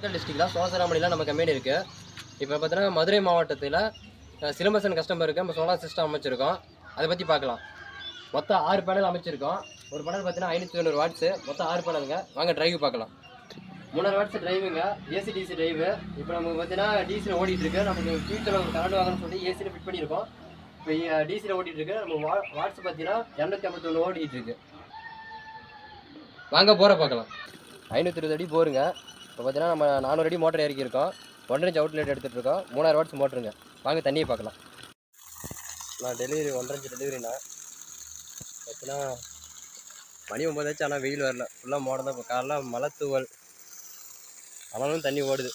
டிஸ்ட்ரிக்டில் சோழசராமணியில் நம்ம கம்பெனி இருக்குது. இப்போ பார்த்தீங்கன்னா மதுரை மாவட்டத்தில் சிலம்பரசன் கஸ்டமருக்கு நம்ம சோலார் சிஸ்டம் அமைச்சிருக்கோம். அதை பற்றி பார்க்கலாம். மொத்தம் 6 பேனல் அமைச்சிருக்கோம். ஒரு பேனல் பார்த்தீங்கன்னா 590 வாட்ஸு, மொத்தம் 6 பேனலுங்க. வாங்க டிரைவ் பார்க்கலாம். 300 வாட்ஸ் டிரைவுங்க, ஏசி டிசி டிரைவு. இப்போ நமக்கு பார்த்தீங்கன்னா டிசியில் ஓடிட்டு இருக்கு. நமக்கு ஃபியூச்சரில் ஒரு கரண்ட் வாங்கணும்னு சொல்லி ஏசியில் ஃபிட் பண்ணியிருக்கோம். இப்போ டிசியில் ஓடிட்டு இருக்கு. நம்ம வாட்ஸ் பார்த்தீங்கன்னா 251 ஓடிட்டு இருக்கு. வாங்க போரை பார்க்கலாம். 520 அடி போருங்க. இப்போ பார்த்தீங்கன்னா நம்ம 400 அடி மோட்டர் இறக்கியிருக்கோம். 1.5 இன்ச் அவுட்லெட் எடுத்துகிட்டு இருக்கோம். 3000 வாட்ஸ் மோட்டருங்க. வாங்க தண்ணியை பார்க்கலாம். நான் டெலிவரி 1.5 இன்ச் டெலிவரிண்ணா. பார்த்தீங்கன்னா மணி 9 ஆச்சு, ஆனால் வெயில் வரல. ஃபுல்லாக மோடம் தான். இப்போ காலைல மழை தூவல், ஆனாலும் தண்ணி ஓடுது.